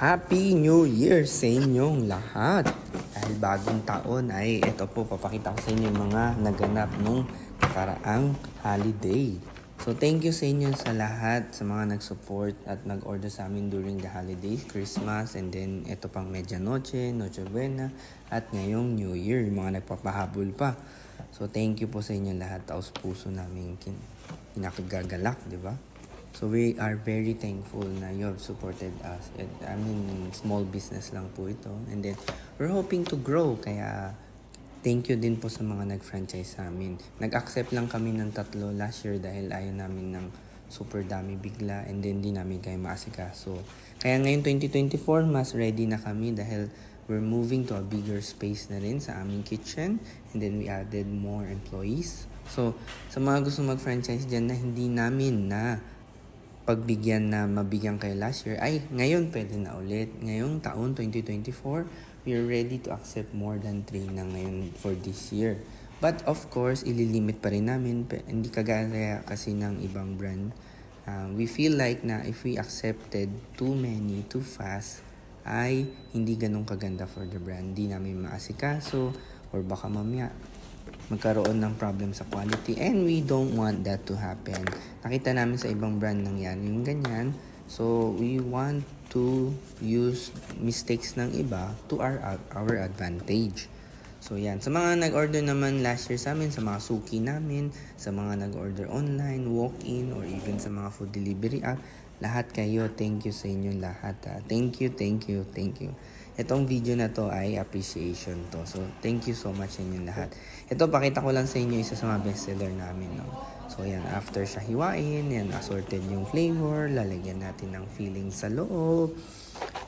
Happy New Year sa inyong lahat! Dahil bagong taon ay ito po, papakita ko sa inyo yung mga naganap nung nakaraang holiday. So thank you sa inyo sa lahat, sa mga nag-support at nag-order sa amin during the holidays, Christmas, and then ito pang Medianoche, Noche Buena, at ngayong New Year, yung mga nagpapahabol pa. So thank you po sa inyo lahat, taos puso namin kinakagagalak, di ba? So we are very thankful na you have supported us. I mean, small business lang po ito. And then, we're hoping to grow. Kaya, thank you din po sa mga nag-franchise sa amin. Nag-accept lang kami ng 3 last year dahil ayaw namin ng super dami bigla. And then, di namin kayo maasikaso. Kaya ngayon 2024, mas ready na kami dahil we're moving to a bigger space na rin sa aming kitchen. And then, we added more employees. So, sa mga gusto mag-franchise dyan na hindi namin na pagbigyan na mabigyan kayo last year, ay ngayon pwede na ulit. Ngayong taon 2024, we are ready to accept more than 3 na ngayon for this year. But of course, ililimit pa rin namin. Hindi kagaya kasi ng ibang brand. We feel like na if we accepted too many, too fast, ay hindi ganun kaganda for the brand. Hindi namin maasikaso or baka mamaya magkaroon ng problem sa quality, and we don't want that to happen. Nakita namin sa ibang brand nangyari yung ganyan, so we want to use mistakes ng iba to our advantage. So yan, sa mga nag-order naman last year sa amin, sa mga suki namin, sa mga nag-order online, walk-in, or even sa mga food delivery app, lahat kayo, thank you sa inyo lahat. Thank you. Itong video na to ay appreciation to. So, thank you so much sa inyo lahat. Ito, pakita ko lang sa inyo isa sa mga bestseller namin. No? So, yan, after siya hiwain, yan, assorted yung flavor, lalagyan natin ng filling sa loob.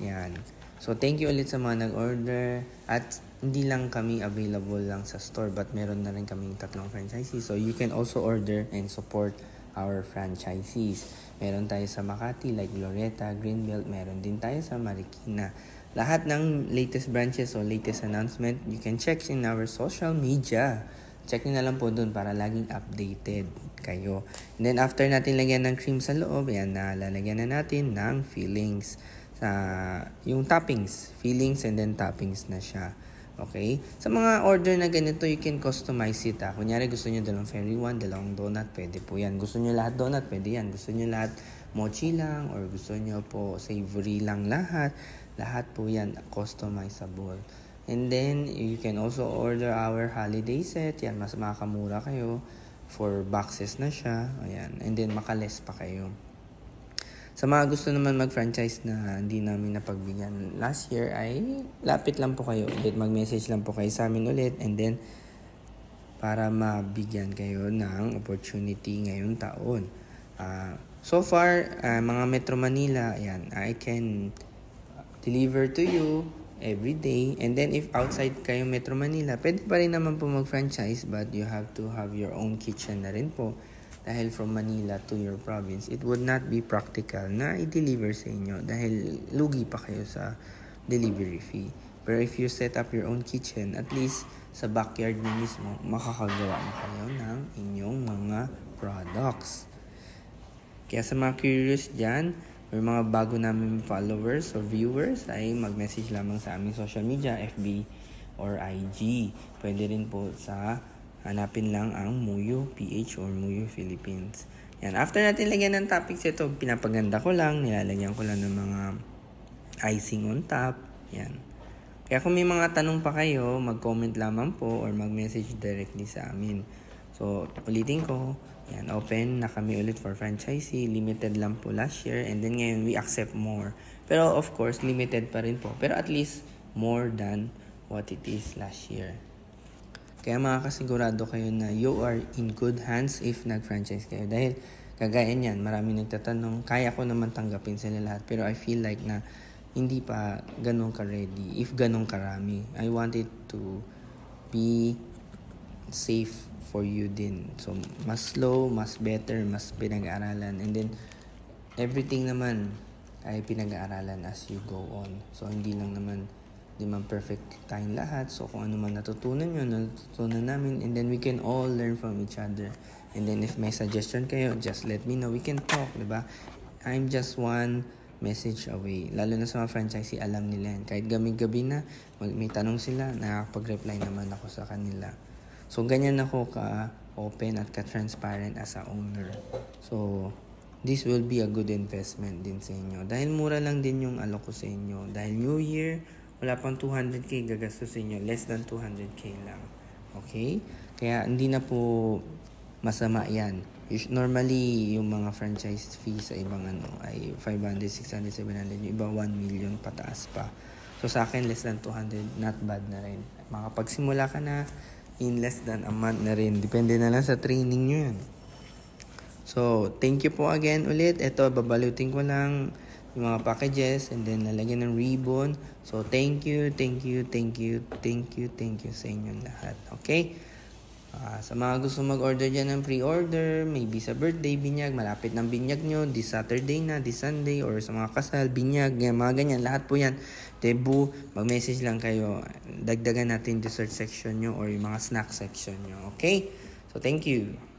Yan. So, thank you ulit sa mga nag-order. At hindi lang kami available lang sa store, but meron na rin kaming 3 franchisees. So, you can also order and support our franchisees. Meron tayo sa Makati, like Glorieta, Greenbelt. Meron din tayo sa Marikina. Lahat ng latest branches o latest announcement, you can check in our social media. Check nyo na lang po dun para laging updated kayo. And then after natin lagyan ng cream sa loob, yan na, lalagyan na natin ng fillings. Yung toppings, fillings and then toppings na siya. Okay? Sa mga order na ganito, you can customize it. Kunyari gusto nyo dalawang fairy one, dalawang donut, pwede po yan. Gusto nyo lahat donut, pwede yan. Gusto nyo lahat mochi lang, or gusto nyo po savory lang lahat po yan customizable. And then, you can also order our holiday set. Yan, mas makakamura kayo. 4 boxes na siya. Ayan. And then, makaless pa kayo. Sa mga gusto naman mag-franchise na hindi namin napagbigyan last year, ay lapit lang po kayo ulit. Mag-message lang po kayo sa amin ulit. And then, para mabigyan kayo ng opportunity ngayong taon. So far, mga Metro Manila, ayan, I can deliver to you every day. And then if outside kayo Metro Manila, pwede pa rin naman po mag-franchise, but you have to have your own kitchen na rin po. Dahil from Manila to your province, it would not be practical na i-deliver sa inyo dahil lugi pa kayo sa delivery fee. Pero if you set up your own kitchen, at least sa backyard nyo mismo, makakagawa na kayo ng inyong mga products. Kaya sa mga curious dyan, or mga bago namin followers or viewers, ay mag-message lamang sa aming social media, FB or IG. Pwede rin po sa hanapin lang ang Muyo PH or Muyo Philippines. Yan. After natin lagyan ng toppings, ito pinapaganda ko lang, nilalagyan ko lang ng mga icing on top. Yan. Kaya kung may mga tanong pa kayo, mag-comment lamang po or mag-message directly sa amin. So, ulitin ko, yan, open na kami ulit for franchisee. Limited lang po last year. And then ngayon, we accept more. Pero of course, limited pa rin po. Pero at least, more than what it is last year. Kaya makakasigurado kayo na you are in good hands if nag-franchise kayo. Dahil, kagaya niyan, marami nagtatanong, kaya ko naman tanggapin sila lahat. Pero I feel like na hindi pa ganun ka-ready. If ganun karami. I want it to be safe for you din. So, mas slow, mas better, mas pinag-aaralan. And then, everything naman ay pinag-aaralan as you go on. So, hindi naman perfect tayong lahat. So, kung ano man natutunan nyo, natutunan namin. And then, we can all learn from each other. And then, if may suggestion kayo, just let me know. We can talk, diba? I'm just one message away. Lalo na sa mga franchisee, alam nila yan. Kahit gabi-gabi na, may tanong sila, nakakapag-reply naman ako sa kanila. So, ganyan ako ka-open at ka-transparent as a owner. So, this will be a good investment din sa inyo. Dahil mura lang din yung alok ko sa inyo. Dahil New Year, wala pang 200k gagastos sa inyo. Less than 200k lang. Okay? Kaya hindi na po masama yan. Normally, yung mga franchise fee sa ibang ay 500, 600, 700. Yung iba 1 million pataas pa. So sa akin, less than 200, not bad na rin. Makapagsimula ka na in less than a month na rin. Depende na lang sa training nyo yan. So, thank you po again ulit. Ito, babalutin ko lang yung mga packages and then lalagyan ng ribbon. So, thank you sa inyong lahat. Okay? Sa mga gusto mag-order dyan ng pre-order, maybe sa birthday, binyag, malapit ng binyag nyo, this Saturday na, this Sunday, or sa mga kasal, binyag, mga ganyan, lahat po yan. Debut, mag-message lang kayo. Dagdagan natin dessert section nyo or yung mga snack section nyo. Okay? So, thank you.